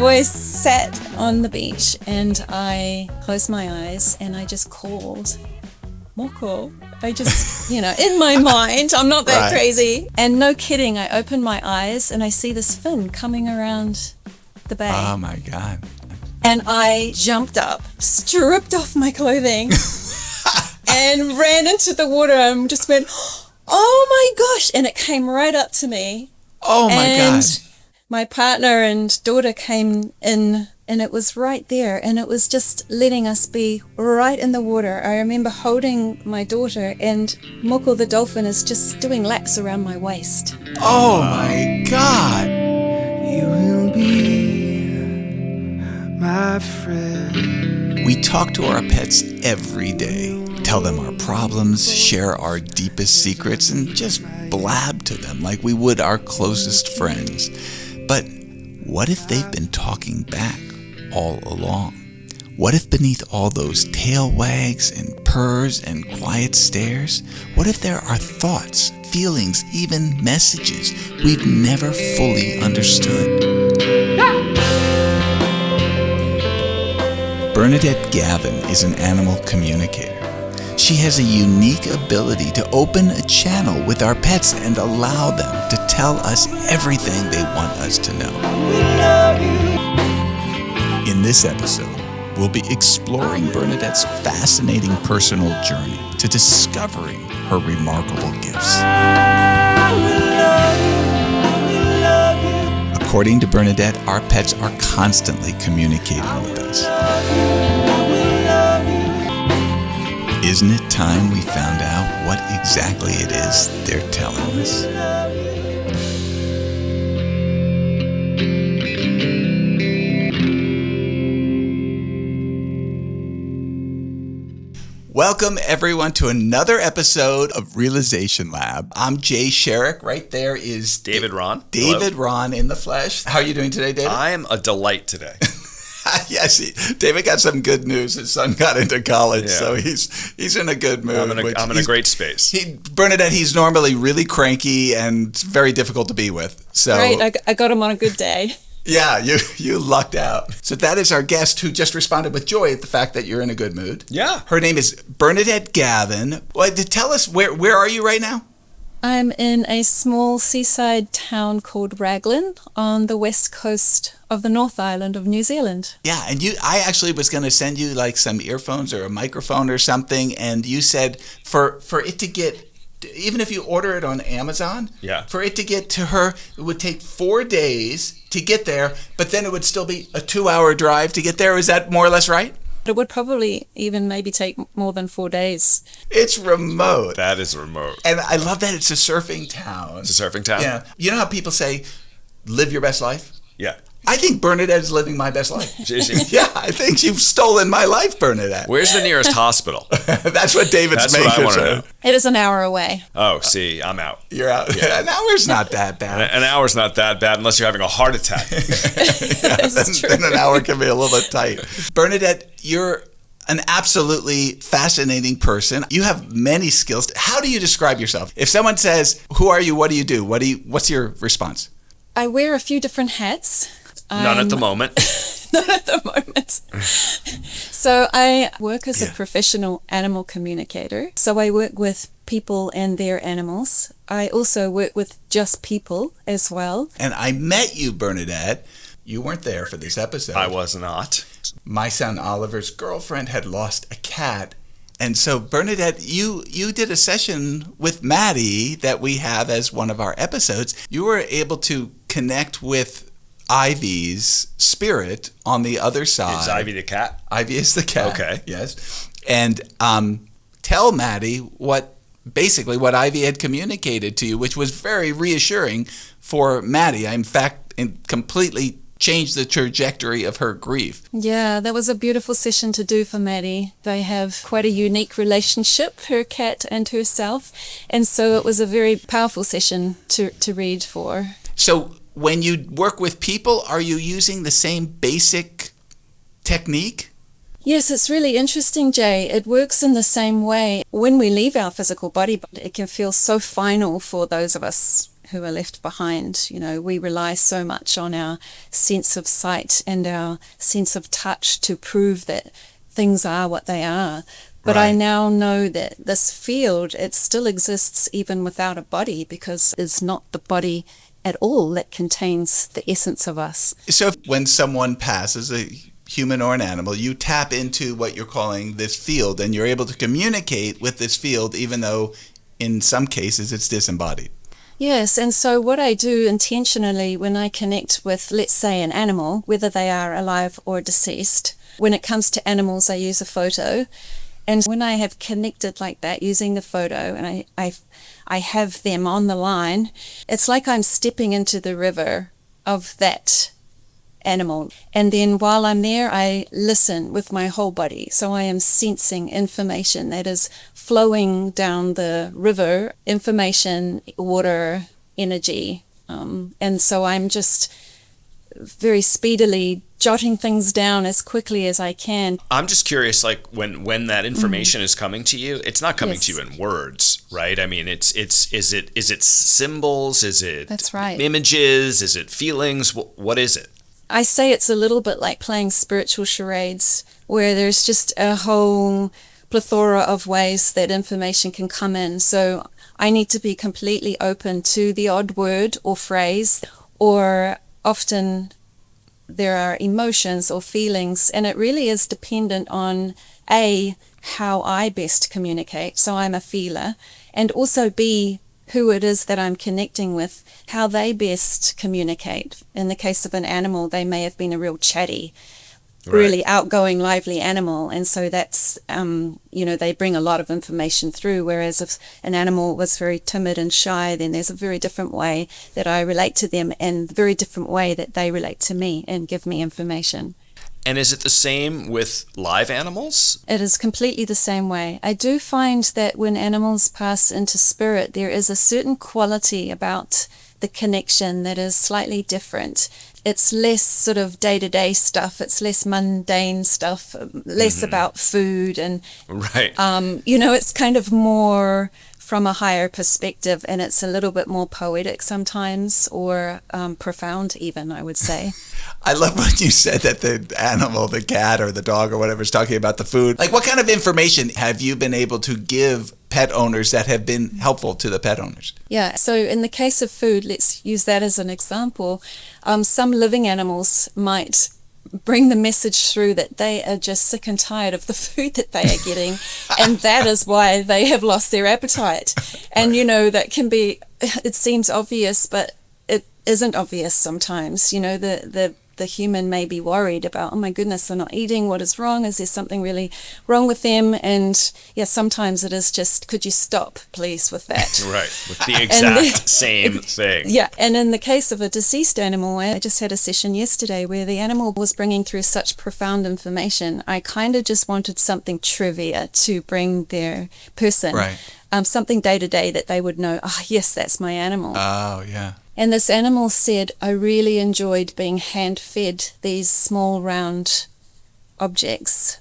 was sat on the beach and I closed my eyes and I just called Moko. I just, in my mind, I'm not that crazy. And no kidding, I opened my eyes and I see this fin coming around the bay. Oh my God. And I jumped up, stripped off my clothing and ran into the water and just went, oh my gosh. And it came right up to me. Oh my gosh. My partner and daughter came in and it was right there and it was just letting us be right in the water. I remember holding my daughter and Moko the dolphin is just doing laps around my waist. Oh my God. You will be my friend. We talk to our pets every day, tell them our problems, share our deepest secrets, and just blab to them like we would our closest friends. But what if they've been talking back all along? What if beneath all those tail wags and purrs and quiet stares, what if there are thoughts, feelings, even messages we've never fully understood? Bernadette Gavin is an animal communicator. She has a unique ability to open a channel with our pets and allow them to tell us everything they want us to know. In this episode, we'll be exploring Bernadette's fascinating personal journey to discovering her remarkable gifts. According to Bernadette, our pets are constantly communicating with us. Isn't it time we found out what exactly it is they're telling us? Welcome everyone to another episode of Realization Lab. I'm Jay Sherrick. Right there is David Ron. David Ron in the flesh. How are you doing today, David? I am a delight today. Yes, David got some good news. His son got into college, so he's in a good mood. I'm in a great space. Bernadette, he's normally really cranky and very difficult to be with. So Right, I got him on a good day. Yeah, you lucked out. So that is our guest who just responded with joy at the fact that you're in a good mood. Yeah. Her name is Bernadette Gavin. Well, tell us, where are you right now? I'm in a small seaside town called Raglan on the west coast of the North Island of New Zealand. Yeah, and I actually was going to send you like some earphones or a microphone or something, and you said for it to get, even if you order it on Amazon, for it to get to her, it would take 4 days to get there, but then it would still be a 2-hour drive to get there. Is that more or less right? It would probably even maybe take more than 4 days. It's remote. That is remote. And I love that it's a surfing town. It's a surfing town? Yeah. You know how people say, live your best life? Yeah. I think Bernadette is living my best life. Is she? Yeah, I think you've stolen my life, Bernadette. Where's the nearest hospital? That's what David's making. That's what I want to know. It is an hour away. Oh, see, I'm out. You're out. Yeah. An hour's not that bad. An hour's not that bad unless you're having a heart attack. Then an hour can be a little bit tight. Bernadette, you're an absolutely fascinating person. You have many skills. How do you describe yourself? If someone says, who are you, what do you do? What's your response? I wear a few different hats. None at the moment. Not at the moment. So I work as a professional animal communicator. So I work with people and their animals. I also work with just people as well. And I met you, Bernadette. You weren't there for this episode. I was not. My son Oliver's girlfriend had lost a cat. And so, Bernadette, you did a session with Maddie that we have as one of our episodes. You were able to connect with Ivy's spirit on the other side. Is Ivy the cat? Ivy is the cat. Okay. Yes. And tell Maddie what Ivy had communicated to you, which was very reassuring for Maddie. In fact, completely changed the trajectory of her grief. Yeah, that was a beautiful session to do for Maddie. They have quite a unique relationship, her cat and herself. And so it was a very powerful session to read for. So when you work with people, are you using the same basic technique? Yes, it's really interesting, Jay. It works in the same way. When we leave our physical body, it can feel so final for those of us who are left behind. You know, we rely so much on our sense of sight and our sense of touch to prove that things are what they are. But I now know that this field, it still exists even without a body, because it's not the body at all that contains the essence of us. So when someone passes, a human or an animal, you tap into what you're calling this field, and you're able to communicate with this field, even though in some cases it's disembodied. Yes, and so what I do intentionally when I connect with, let's say, an animal, whether they are alive or deceased, when it comes to animals, I use a photo. And when I have connected like that using the photo, and I have them on the line, it's like I'm stepping into the river of that animal. And then while I'm there, I listen with my whole body. So I am sensing information that is flowing down the river, information, water, energy. And so I'm just very speedily jotting things down as quickly as I can. I'm just curious, like when that information is coming to you, it's not coming to you in words, right? I mean, is it symbols? Is it That's right. images? Is it feelings? What is it? I say it's a little bit like playing spiritual charades, where there's just a whole plethora of ways that information can come in. So I need to be completely open to the odd word or phrase, or often there are emotions or feelings, and it really is dependent on A, how I best communicate, so I'm a feeler, and also B, who it is that I'm connecting with, how they best communicate. In the case of an animal, they may have been a real chatty, really outgoing, lively animal, and so that's, they bring a lot of information through, whereas if an animal was very timid and shy, then there's a very different way that I relate to them, and a very different way that they relate to me and give me information. And is it the same with live animals? It is completely the same way. I do find that when animals pass into spirit, there is a certain quality about the connection that is slightly different. It's less sort of day-to-day stuff. It's less mundane stuff, less about food. And, it's kind of more from a higher perspective, and it's a little bit more poetic sometimes, or profound even, I would say. I love when you said that the animal, the cat or the dog or whatever, is talking about the food. Like, what kind of information have you been able to give pet owners that have been helpful to the pet owners? Yeah, so in the case of food, let's use that as an example. Some living animals might bring the message through that they are just sick and tired of the food that they are getting, and that is why they have lost their appetite. And, that can be, it seems obvious, but it isn't obvious sometimes. The human may be worried about, oh my goodness, they're not eating, what is wrong? Is there something really wrong with them? And sometimes it is just, could you stop, please, with that? Right, with the exact same thing. Yeah, and in the case of a deceased animal, I just had a session yesterday where the animal was bringing through such profound information. I kind of just wanted something trivia to bring their person. Right. Something day-to-day that they would know, yes, that's my animal. Oh, yeah. And this animal said, I really enjoyed being hand-fed these small round objects.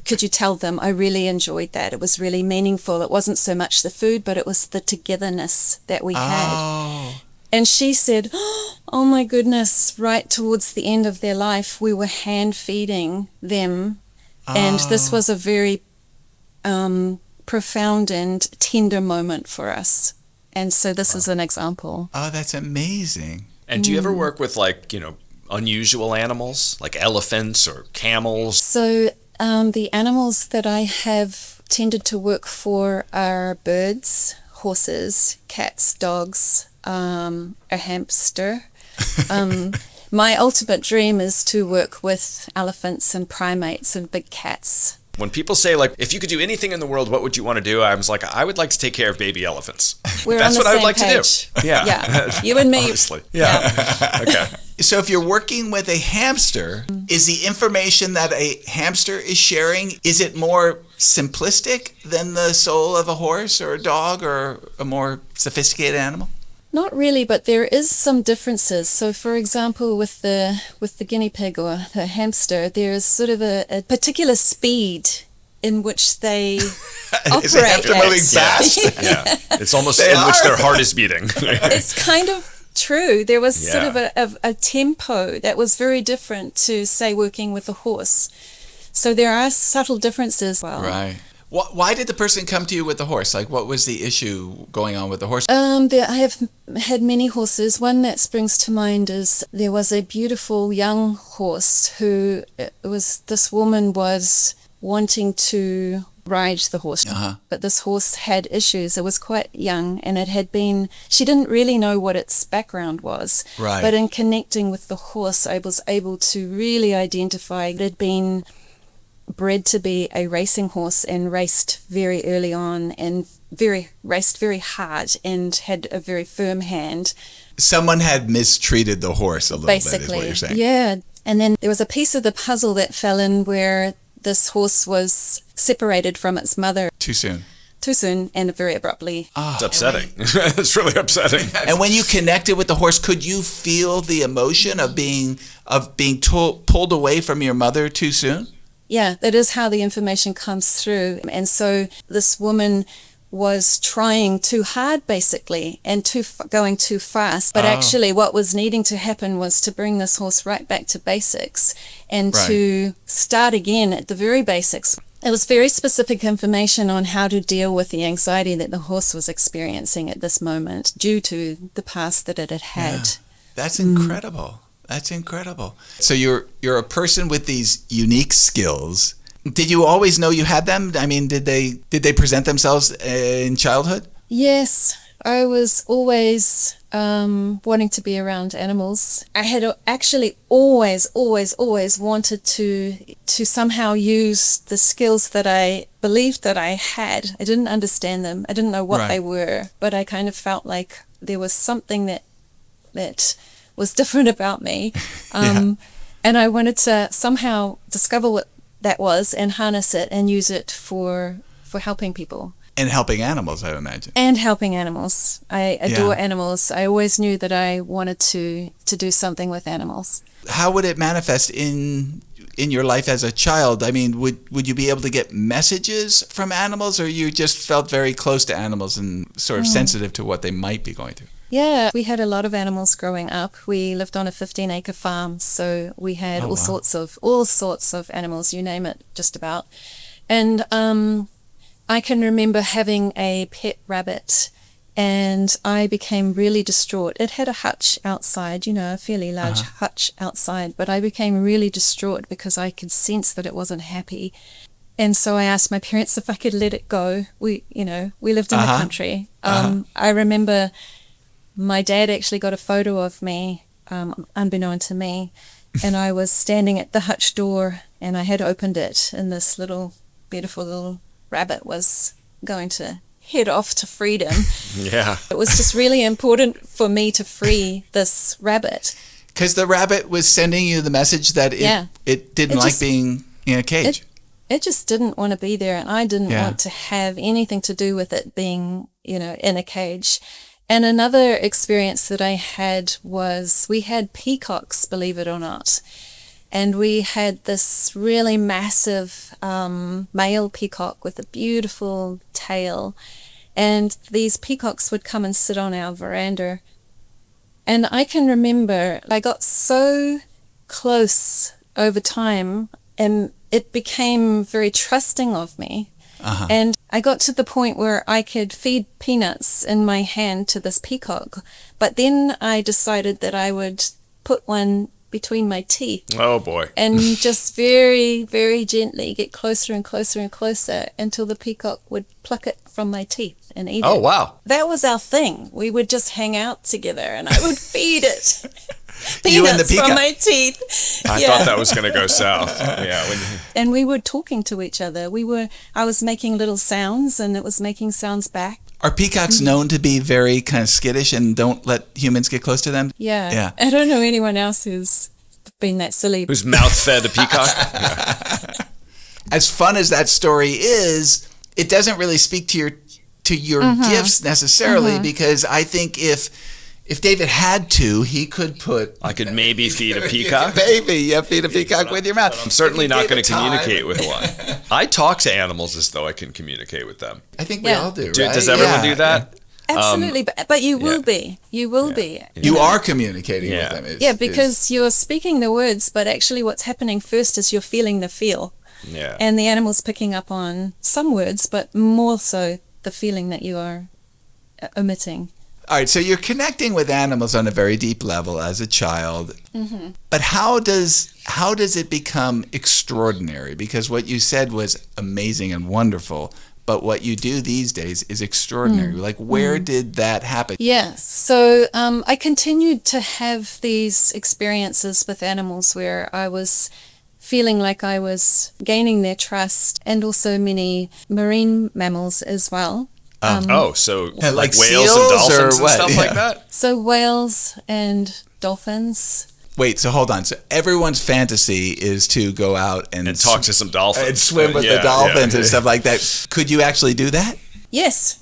Could you tell them? I really enjoyed that. It was really meaningful. It wasn't so much the food, but it was the togetherness that we had. And she said, oh my goodness, right towards the end of their life, we were hand-feeding them. And this was a very profound and tender moment for us. And so this is an example. Oh, that's amazing. And do you ever work with unusual animals like elephants or camels? So the animals that I have tended to work for are birds, horses, cats, dogs, a hamster. My ultimate dream is to work with elephants and primates and big cats. When people say, if you could do anything in the world, what would you want to do? I was like, I would like to take care of baby elephants. That's what I would like to do. Yeah. You and me. Honestly. Yeah. Okay. So if you're working with a hamster, is the information that a hamster is sharing, is it more simplistic than the soul of a horse or a dog or a more sophisticated animal? Not really, but there is some differences. So, for example, with the guinea pig or the hamster, there is sort of a particular speed in which they Is it after operate moving fast? Yeah. It's almost in which their heart is beating. It's kind of true. There was sort of a tempo that was very different to, say, working with a horse. So there are subtle differences. Well, Right. Why did the person come to you with the horse? Like, what was the issue going on with the horse? I have had many horses. One that springs to mind is there was a beautiful young horse who this woman was wanting to ride the horse. But this horse had issues. It was quite young, and she didn't really know what its background was. Right. But in connecting with the horse, I was able to really identify it had been bred to be a racing horse and raced very early on and raced very hard and had a very firm hand. Someone had mistreated the horse a little bit, is what you're saying. Yeah. And then there was a piece of the puzzle that fell in where this horse was separated from its mother. Too soon and very abruptly. It's upsetting. It's really upsetting. And when you connected with the horse, could you feel the emotion of being pulled away from your mother too soon? Yeah, that is how the information comes through. And so this woman was trying too hard, basically, and going too fast. But actually what was needing to happen was to bring this horse right back to basics and to start again at the very basics. It was very specific information on how to deal with the anxiety that the horse was experiencing at this moment due to the past that it had had. Yeah. That's incredible. That's incredible. So you're a person with these unique skills. Did you always know you had them? I mean, did they present themselves in childhood? Yes, I was always wanting to be around animals. I had actually always wanted to somehow use the skills that I believed that I had. I didn't understand them. I didn't know what they were, but I kind of felt like there was something that was different about me. And I wanted to somehow discover what that was and harness it and use it for helping people. And helping animals, I would imagine. And helping animals. I adore animals. I always knew that I wanted to do something with animals. How would it manifest in your life as a child? I mean, would you be able to get messages from animals, or you just felt very close to animals and sort of sensitive to what they might be going through? Yeah, we had a lot of animals growing up. We lived on a 15-acre farm, so we had all sorts of animals, you name it, just about. And I can remember having a pet rabbit, and I became really distraught. It had a hutch outside, a fairly large hutch outside, but I became really distraught because I could sense that it wasn't happy. And so I asked my parents if I could let it go. We lived in the country. I remember my dad actually got a photo of me, unbeknown to me, and I was standing at the hutch door, and I had opened it, and this beautiful little rabbit was going to head off to freedom. Yeah. It was just really important for me to free this rabbit. Because the rabbit was sending you the message that it didn't like being in a cage. It just didn't want to be there, and I didn't want to have anything to do with it being, in a cage. And another experience that I had was we had peacocks, believe it or not. And we had this really massive male peacock with a beautiful tail. And these peacocks would come and sit on our veranda. And I can remember I got so close over time, and it became very trusting of me. And I got to the point where I could feed peanuts in my hand to this peacock. But then I decided that I would put one between my teeth. Oh, boy. And just very, very gently get closer and closer and closer until the peacock would pluck it from my teeth and eat it. Oh, wow. That was our thing. We would just hang out together, and I would feed it. You and the peacock. From my teeth. I thought that was going to go south. Yeah. And we were talking to each other. I was making little sounds, and it was making sounds back. Are peacocks known to be very kind of skittish and don't let humans get close to them? Yeah. I don't know anyone else who's been that silly. Who's mouth fed a peacock? As fun as that story is, it doesn't really speak to your gifts necessarily, because I think if If David had to, he could put... I could maybe feed a peacock. Maybe, feed a peacock with your mouth. I'm certainly not going to communicate with one. I talk to animals as though I can communicate with them. I think we all do, right? Does everyone do that? Absolutely, but you will be. You will be. You are communicating with them. Because you're speaking the words, but actually what's happening first is you're feeling the feel. Yeah. And the animal's picking up on some words, but more so the feeling that you are omitting. All right, so you're connecting with animals on a very deep level as a child. Mm-hmm. But how does it become extraordinary? Because what you said was amazing and wonderful, but what you do these days is extraordinary. Like, where did that happen? Yes. So I continued to have these experiences with animals where I was feeling like I was gaining their trust, and also many marine mammals as well. So like whales seals and dolphins or what? and stuff like that? So whales and dolphins. Wait, so hold on. So everyone's fantasy is to go out and talk to some dolphins. And swim with the dolphins and stuff like that. Could you actually do that? Yes.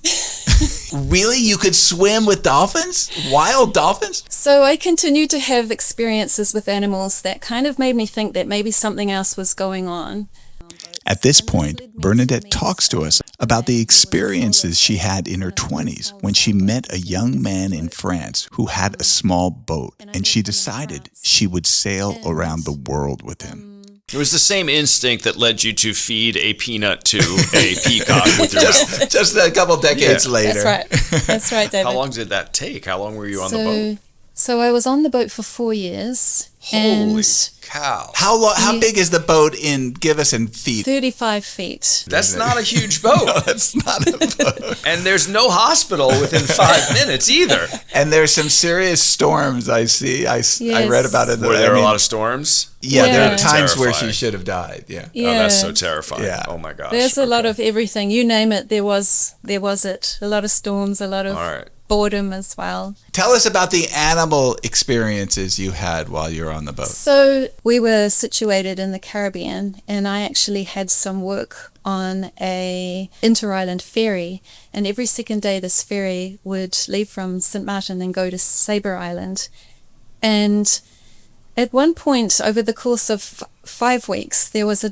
Really? You could swim with dolphins? Wild dolphins? So I continued to have experiences with animals that kind of made me think that maybe something else was going on. At this point, Bernadette talks to us about the experiences she had in her 20s when she met a young man in France who had a small boat, and she decided she would sail around the world with him. It was the same instinct that led you to feed a peanut to a peacock with your mouth. Just a couple decades later. That's right, David. How long did that take? How long were you on the boat? So I was on the boat for 4 years. Holy cow. How big is the boat give us in feet? 35 feet. That's not a huge boat. No, that's not a boat. And there's no hospital within 5 minutes either. And there's some serious storms I see. I read about it. Were there a lot of storms? Yeah, there are times terrifying. where she should have died. Yeah. Oh, that's so terrifying. Yeah. Oh my gosh. There's a lot of everything. You name it, there was it. A lot of storms, a lot of boredom as well. Tell us about the animal experiences you had while you were on the boat. So we were situated in the Caribbean, and I actually had some work on a inter-island ferry, and every second day this ferry would leave from St. Martin and go to Sabre Island. And at one point over the course of 5 weeks, there was a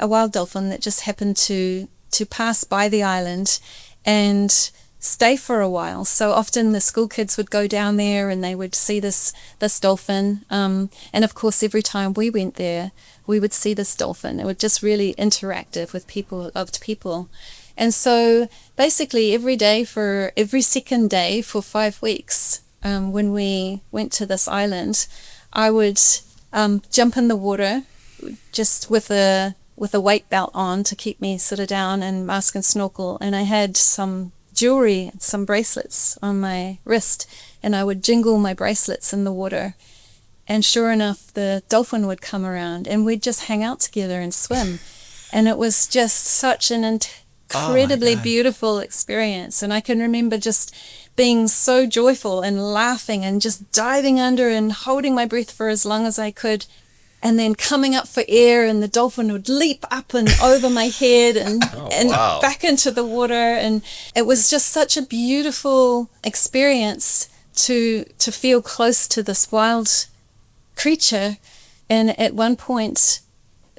wild dolphin that just happened to pass by the island and stay for a while. So often the school kids would go down there and they would see this dolphin. And of course, every time we went there, we would see this dolphin. It was just really interactive with people, loved people. And so basically every second day for 5 weeks, when we went to this island, I would jump in the water just with a weight belt on to keep me sort of down, and mask and snorkel. And I had some jewelry, some bracelets on my wrist, and I would jingle my bracelets in the water. And sure enough, the dolphin would come around and we'd just hang out together and swim. And it was just such an incredibly beautiful experience. And I can remember just being so joyful and laughing and just diving under and holding my breath for as long as I could, and then coming up for air, and the dolphin would leap up and over my head and back into the water. And it was just such a beautiful experience to feel close to this wild creature. And at one point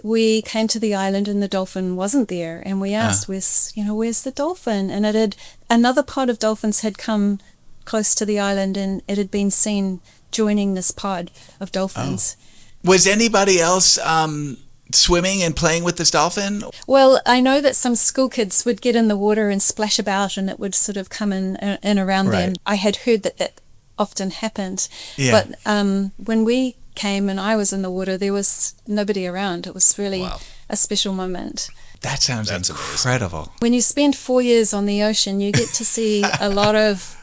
we came to the island and the dolphin wasn't there, and we asked, where's the dolphin? And another pod of dolphins had come close to the island, and it had been seen joining this pod of dolphins. Was anybody else swimming and playing with this dolphin? Well, I know that some school kids would get in the water and splash about, and it would sort of come in around them. I had heard that often happened. Yeah. But when we came and I was in the water, there was nobody around. It was really a special moment. That sounds incredible. Amazing. When you spend 4 years on the ocean, you get to see a lot of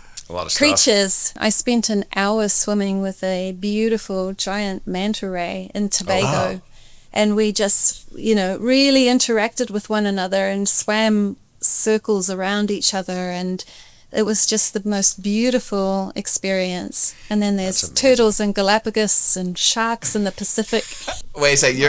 creatures. Stuff. I spent an hour swimming with a beautiful giant manta ray in Tobago, and we just, really interacted with one another and swam circles around each other, and it was just the most beautiful experience. And then there's turtles in Galapagos and sharks in the Pacific. Wait a second,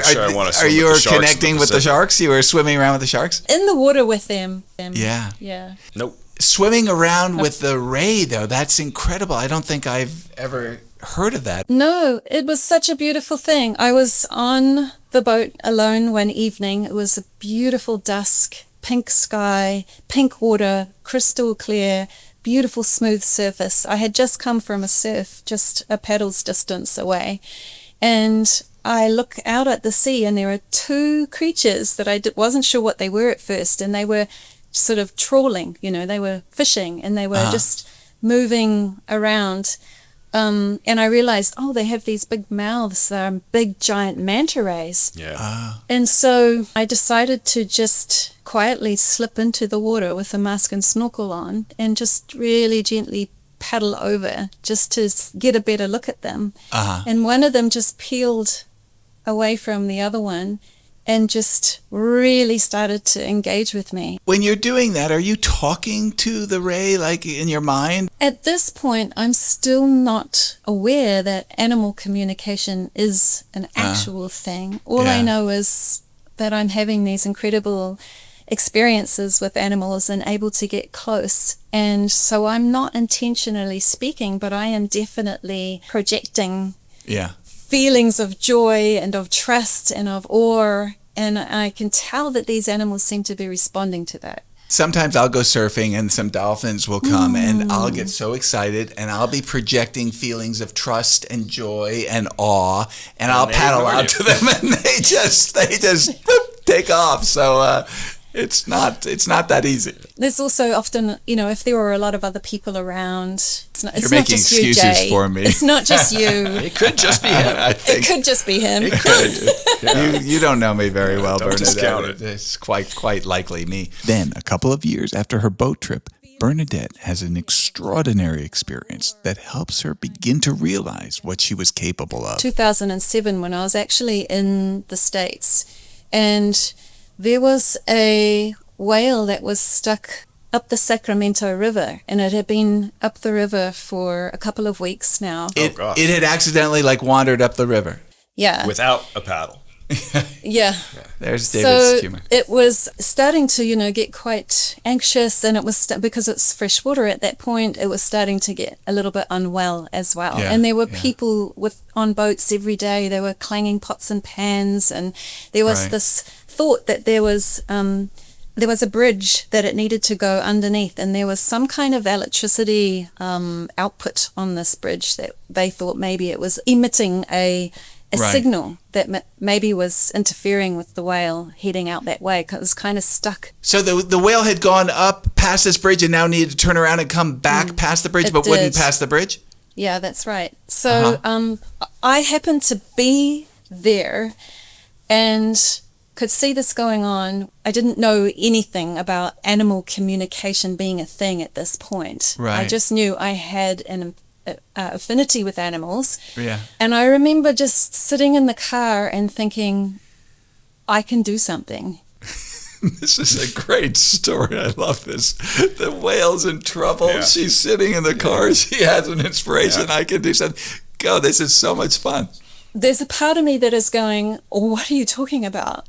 are you connecting with the sharks? You were swimming around with the sharks? In the water with them. Yeah. Yeah. Nope. swimming around with the ray, though, that's incredible. I don't think I've ever heard of that. No, it was such a beautiful thing. I was on the boat alone one evening. It was a beautiful dusk, pink sky, pink water, crystal clear, beautiful smooth surface. I had just come from a surf, just a paddle's distance away. And I look out at the sea and there are two creatures that I wasn't sure what they were at first. And they were sort of trawling, they were fishing and they were just moving around. And I realized, they have these big mouths. They're big, giant manta rays. Yeah. And so I decided to just quietly slip into the water with a mask and snorkel on and just really gently paddle over just to get a better look at them. And one of them just peeled away from the other one and just really started to engage with me. When you're doing that, are you talking to the ray, like in your mind? At this point, I'm still not aware that animal communication is an actual thing. All I know is that I'm having these incredible experiences with animals and able to get close. And so I'm not intentionally speaking, but I am definitely projecting feelings of joy and of trust and of awe. And I can tell that these animals seem to be responding to that. Sometimes I'll go surfing and some dolphins will come and I'll get so excited and I'll be projecting feelings of trust and joy and awe and I'll paddle out to them and they just whoop, take off. So it's not that easy. There's also often, if there were a lot of other people around, it's You're not making just excuses you, Jay. for me. It's not just you. It could just be him. It could just be him. It could. You don't know me very well, don't Bernadette. discount it. It's quite likely me. Then, a couple of years after her boat trip, Bernadette has an extraordinary experience that helps her begin to realize what she was capable of. 2007, when I was actually in the States, and there was a whale that was stuck up the Sacramento River, and it had been up the river for a couple of weeks now. It had accidentally wandered up the river. Yeah. Without a paddle. Yeah. There's David's humor. It was starting to, get quite anxious, and it was because it's fresh water at that point, it was starting to get a little bit unwell as well. Yeah, and there were people on boats every day. They were clanging pots and pans, and there was this thought that there was a bridge that it needed to go underneath, and there was some kind of electricity output on this bridge that they thought maybe it was emitting a signal that maybe was interfering with the whale heading out that way, because it was kind of stuck. So the whale had gone up past this bridge and now needed to turn around and come back past the bridge, but wouldn't pass the bridge? Yeah, that's right. So I happened to be there and could see this going on. I didn't know anything about animal communication being a thing at this point. Right. I just knew I had an affinity with animals. Yeah. And I remember just sitting in the car and thinking, I can do something. This is a great story. I love this. The whale's in trouble. Yeah. She's sitting in the car. She has an inspiration. Yeah. I can do something. Go, this is so much fun. There's a part of me that is going, what are you talking about?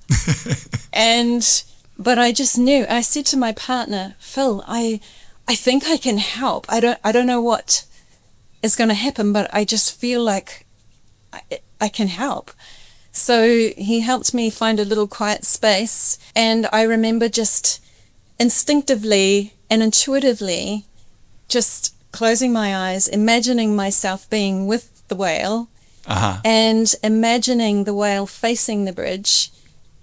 But I just knew. I said to my partner, Phil, I think I can help. I don't know what is going to happen, but I just feel like I can help. So he helped me find a little quiet space, and I remember just instinctively and intuitively just closing my eyes, imagining myself being with the whale, and imagining the whale facing the bridge,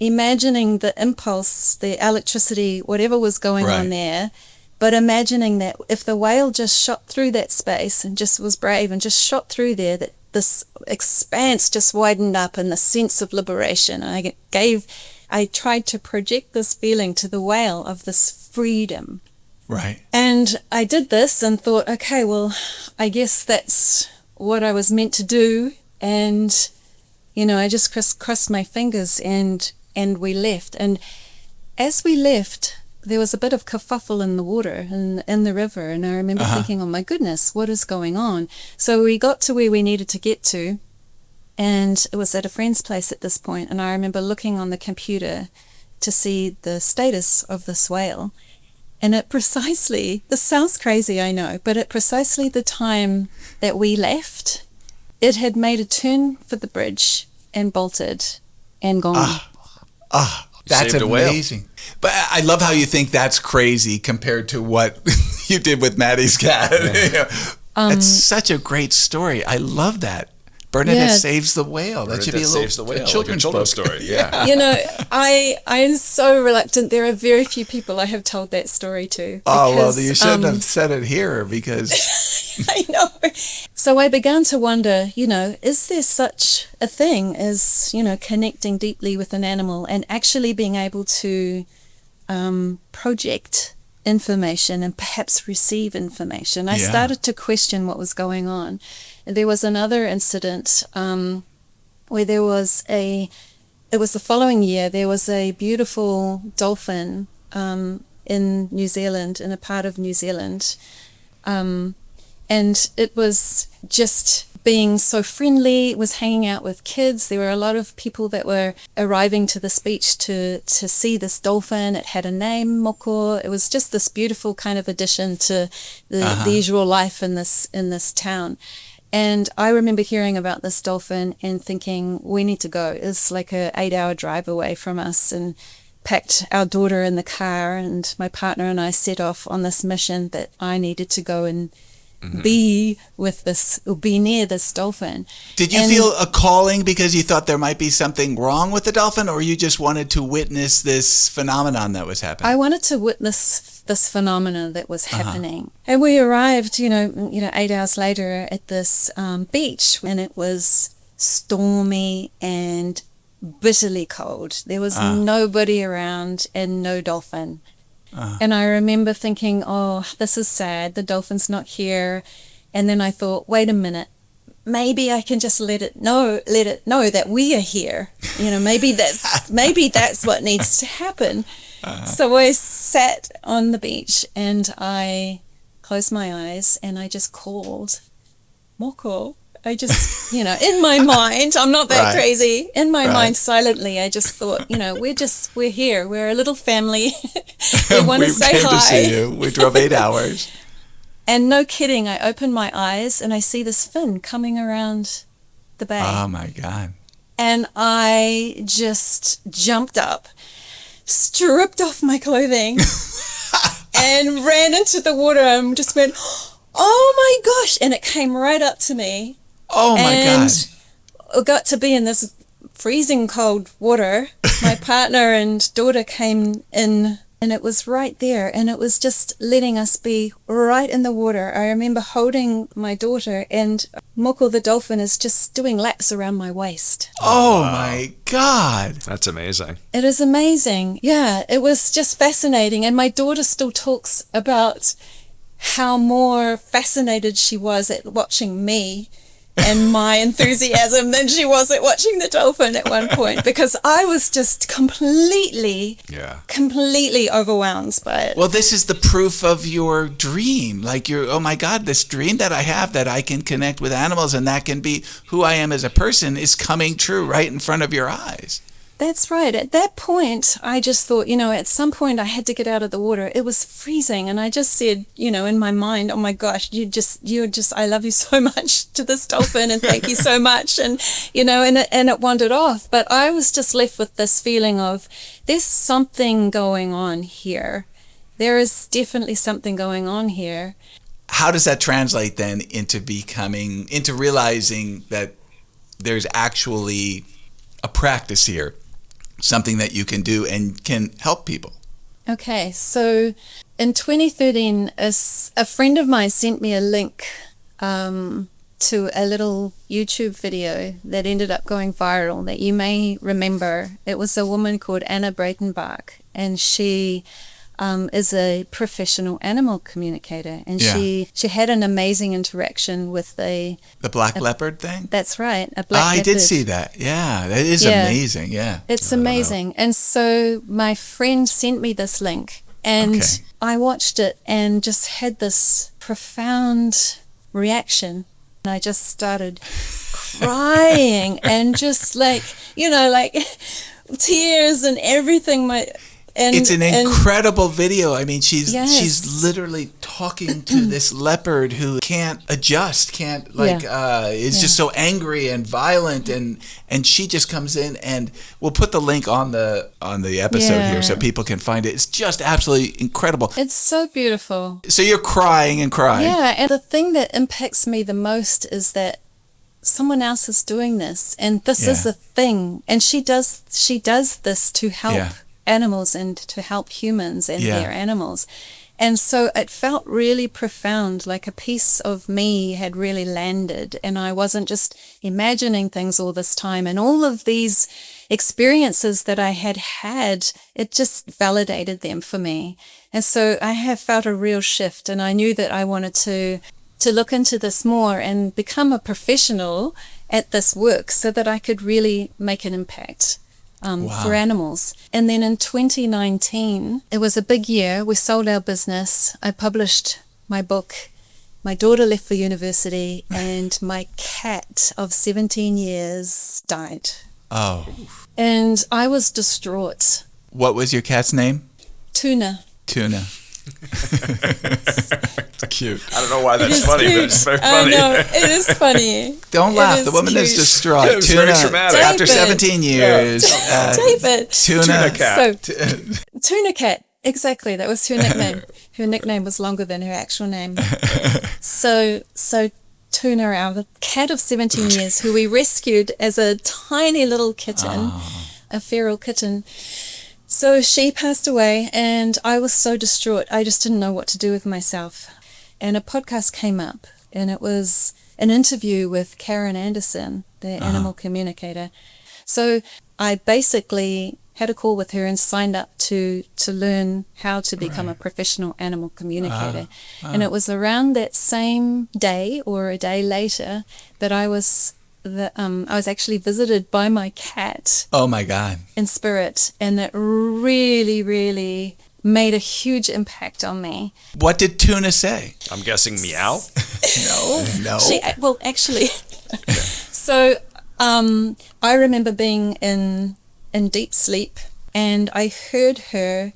imagining the impulse, the electricity, whatever was going on there, but imagining that if the whale just shot through that space and just was brave and just shot through there, that this expanse just widened up and the sense of liberation. And I tried to project this feeling to the whale of this freedom. Right. And I did this and thought, okay, well, I guess that's what I was meant to do. And, I just crossed my fingers and we left. And as we left, there was a bit of kerfuffle in the water, in the river. And I remember thinking, oh my goodness, what is going on? So we got to where we needed to get to. And it was at a friend's place at this point. And I remember looking on the computer to see the status of this whale. And at precisely, this sounds crazy, I know, but at precisely the time that we left, it had made a turn for the bridge and bolted and gone. That's Saved a whale. amazing. But I love how you think that's crazy compared to what you did with Maddie's cat. It's such a great story. I love that. Bernadette saves the whale. That should be a Saves the Whale, children's like a children's book. story. Yeah. You know, I am so reluctant. There are very few people I have told that story to. Oh, well, because, you shouldn't have said it here because... I know. So I began to wonder, is there such a thing as, connecting deeply with an animal and actually being able to project information and perhaps receive information? I started to question what was going on. And there was another incident where it was the following year, there was a beautiful dolphin in New Zealand, in a part of New Zealand. And it was just being so friendly. It was hanging out with kids. There were a lot of people that were arriving to this beach to see this dolphin. It had a name, Moko. It was just this beautiful kind of addition to the usual life in this town. And I remember hearing about this dolphin and thinking, we need to go. It's like a 8-hour drive away from us, and packed our daughter in the car, and my partner and I set off on this mission that I needed to go and be near this dolphin. Did you feel a calling because you thought there might be something wrong with the dolphin, or you just wanted to witness this phenomenon that was happening? I wanted to witness this phenomena that was happening. And we arrived, 8 hours later at this beach, and it was stormy and bitterly cold. There was nobody around and no dolphin. And I remember thinking, oh, this is sad. The dolphin's not here. And then I thought, wait a minute. Maybe I can just let it know that we are here. Maybe that's what needs to happen. So I sat on the beach and I closed my eyes and I just called Moko. I just, in my mind, I'm not that crazy. In my mind, silently, I just thought, we're here. We're a little family. We want to say hi. We came to see you. We drove 8 hours. And no kidding, I open my eyes and I see this fin coming around the bay. Oh, my God. And I just jumped up, stripped off my clothing, and ran into the water and just went, oh, my gosh. And it came right up to me. Oh, my gosh. I got to be in this freezing cold water. My partner and daughter came in, and it was right there, and it was just letting us be right in the water. I remember holding my daughter, and Moko the dolphin is just doing laps around my waist. Oh, my God. That's amazing. It is amazing. Yeah, it was just fascinating. And my daughter still talks about how more fascinated she was at watching me and my enthusiasm than she was at watching the dolphin at one point, because I was just completely overwhelmed by it. Well, this is the proof of your dream. Like oh my God, this dream that I have that I can connect with animals and that can be who I am as a person is coming true right in front of your eyes. That's right. At that point, I just thought, at some point I had to get out of the water. It was freezing. And I just said, in my mind, oh my gosh, I love you so much to this dolphin and thank you so much. And, and it wandered off. But I was just left with this feeling of there's something going on here. There is definitely something going on here. How does that translate then into realizing that there's actually a practice here? Something that you can do and can help people. Okay, so in 2013, a friend of mine sent me a link to a little YouTube video that ended up going viral that you may remember. It was a woman called Anna Breitenbach, and she is a professional animal communicator, and she had an amazing interaction with the black leopard thing. That's right, a black leopard. I did see that. Yeah, that is amazing. Yeah, it's amazing. And so my friend sent me this link, and I watched it and just had this profound reaction. And I just started crying and just like tears and everything. it's an incredible video. I mean, she's Yes. literally talking to this leopard who can't adjust, is just so angry and violent, and she just comes in, and we'll put the link on the episode here so people can find it. It's just absolutely incredible. It's so beautiful. So you're crying and crying. Yeah, and the thing that impacts me the most is that someone else is doing this, and this is a thing, and she does this to help animals and to help humans and their animals. And so it felt really profound, like a piece of me had really landed, and I wasn't just imagining things all this time, and all of these experiences that I had, it just validated them for me. And so I have felt a real shift, and I knew that I wanted to look into this more and become a professional at this work so that I could really make an impact for animals. And then in 2019, it was a big year. We sold our business. I published my book. My daughter left for university, and my cat of 17 years died. Oh. And I was distraught. What was your cat's name? Tuna. Tuna. Cute. I don't know why that's funny, but it's very I funny. know, it is funny. Don't laugh. It The is woman is cute. distraught. Yeah, it was very traumatic. After David. 17 years. David. Tuna cat. So, Tuna Cat. Exactly. That was her nickname. Her nickname was longer than her actual name. So Tuna, our cat of 17 years, who we rescued as a tiny little kitten, a feral kitten. So she passed away, and I was so distraught. I just didn't know what to do with myself. And a podcast came up, and it was an interview with Karen Anderson, the animal communicator. So I basically had a call with her and signed up to learn how to become a professional animal communicator. And it was around that same day or a day later that I was actually visited by my cat. Oh my God. In spirit, and that really, really made a huge impact on me. What did Tuna say? I'm guessing meow. No. Actually, so I remember being in deep sleep, and I heard her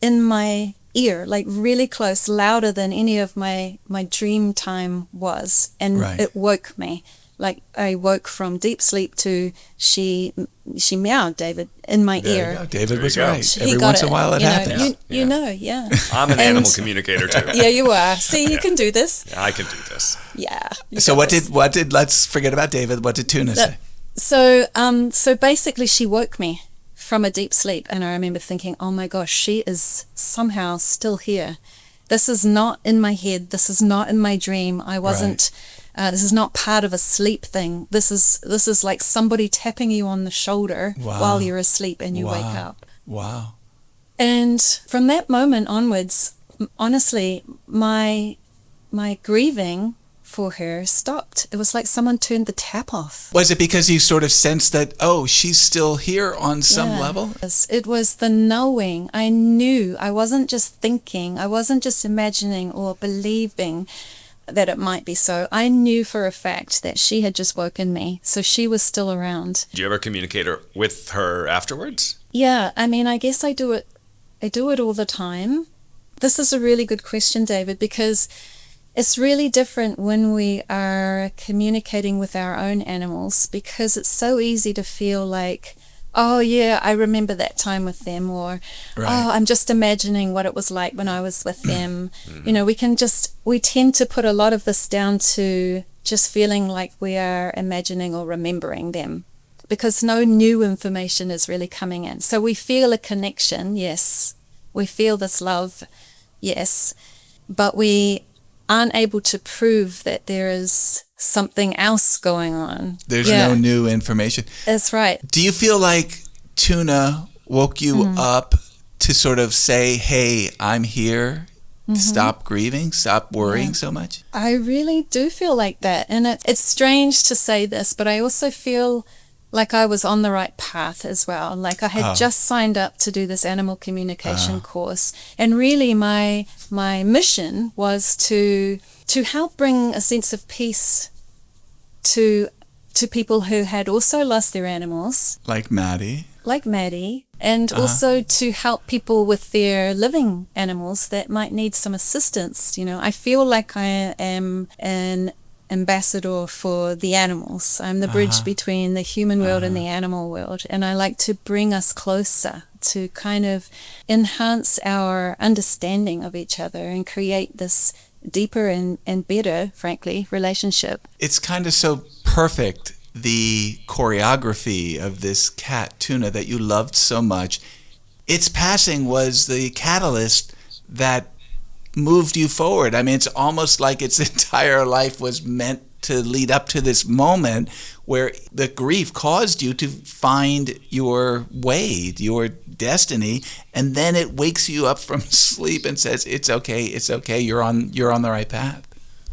in my ear, like really close, louder than any of my dream time was, and it woke me. Like I woke from deep sleep to she meowed, David, in my There ear. you go. David was go. right. He Every got once in a while it happens. You know, yeah. I'm an animal communicator too. Yeah, you are. See, you can do this. Yeah, I can do this. Yeah. So what did let's forget about David. What did Tuna say? So basically she woke me from a deep sleep, and I remember thinking, oh my gosh, she is somehow still here. This is not in my head. This is not in my dream. I wasn't this is not part of a sleep thing. This is like somebody tapping you on the shoulder while you're asleep and you wake up. Wow. And from that moment onwards, honestly, my grieving for her stopped. It was like someone turned the tap off. Was it because you sort of sensed that, oh, she's still here on some level? It was the knowing. I knew. I wasn't just thinking. I wasn't just imagining or believing that it might be so. I knew for a fact that she had just woken me, so she was still around. Do you ever communicate with her afterwards? Yeah, I mean, I guess I do it all the time. This is a really good question, David, because it's really different when we are communicating with our own animals, because it's so easy to feel like, oh yeah, I remember that time with them, or oh, I'm just imagining what it was like when I was with them. You know, we tend to put a lot of this down to just feeling like we are imagining or remembering them, because no new information is really coming in. So we feel a connection, yes. We feel this love, yes. But we aren't able to prove that there is something else going on. There's no new information. That's right. Do you feel like Tuna woke you up to sort of say, hey, I'm here, stop grieving, stop worrying so much? I really do feel like that. And it's strange to say this, but I also feel like I was on the right path as well. Like I had just signed up to do this animal communication course. And really my mission was to help bring a sense of peace to people who had also lost their animals. Like Maddie. And also to help people with their living animals that might need some assistance. You know, I feel like I am an ambassador for the animals. I'm the bridge between the human world and the animal world. And I like to bring us closer to kind of enhance our understanding of each other and create this deeper and better, frankly, relationship. It's kind of so perfect, the choreography of this cat, Tuna, that you loved so much. Its passing was the catalyst that moved you forward. I mean, it's almost like its entire life was meant to lead up to this moment where the grief caused you to find your way, your destiny, and then it wakes you up from sleep and says, it's okay, you're on the right path.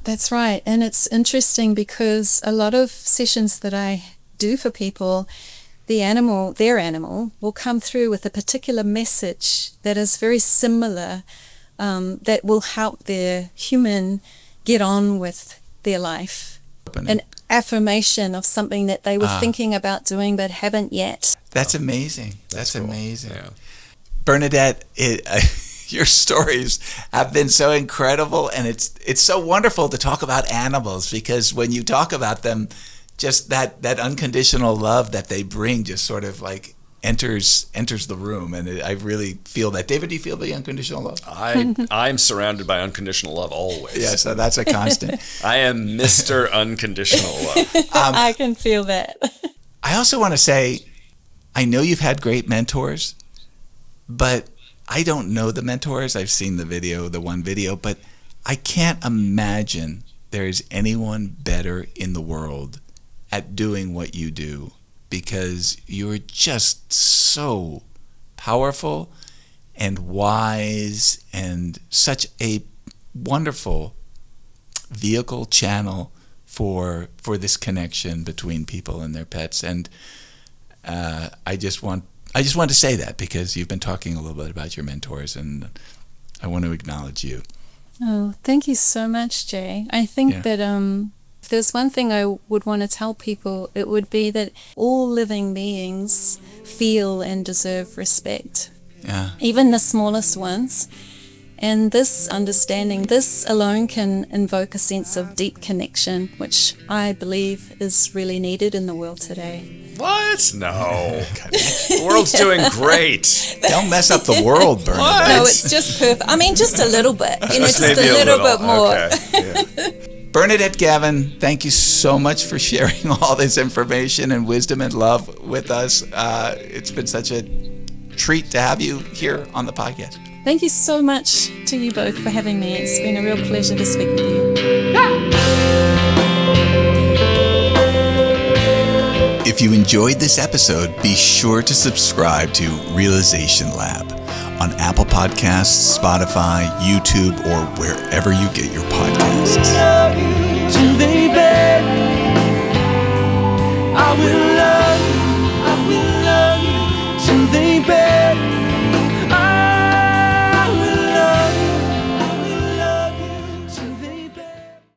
That's right. And it's interesting because a lot of sessions that I do for people, their animal will come through with a particular message that is very similar, that will help their human get on with their life. An affirmation of something that they were thinking about doing but haven't yet. That's amazing. That's cool. Amazing. Yeah. Bernadette, your stories have been so incredible, and it's so wonderful to talk about animals, because when you talk about them, just that unconditional love that they bring just sort of like enters the room, and I really feel that. David, do you feel the unconditional love? I'm surrounded by unconditional love always. Yeah, so that's a constant. I am Mr. Unconditional Love. I can feel that. I also want to say, I know you've had great mentors, but I don't know the mentors. I've seen the one video, but I can't imagine there is anyone better in the world at doing what you do, because you're just so powerful and wise and such a wonderful vehicle channel for this connection between people and their pets. And I just want to say that, because you've been talking a little bit about your mentors, and I want to acknowledge you. Oh, thank you so much, Jay. I think that if there's one thing I would want to tell people, it would be that all living beings feel and deserve respect. Yeah. Even the smallest ones. And this understanding, this alone can invoke a sense of deep connection, which I believe is really needed in the world today. What? No. The world's doing great. Don't mess up the world, Bernadette. No, it's just perfect. I mean, just a little bit. Just a Maybe little bit more. Okay. Yeah. Bernadette Gavin, thank you so much for sharing all this information and wisdom and love with us. It's been such a treat to have you here on the podcast. Thank you so much to you both for having me. It's been a real pleasure to speak with you. If you enjoyed this episode, be sure to subscribe to Realization Lab on Apple Podcasts, Spotify, YouTube, or wherever you get your podcasts. Till they beg me, I will love you till they beg.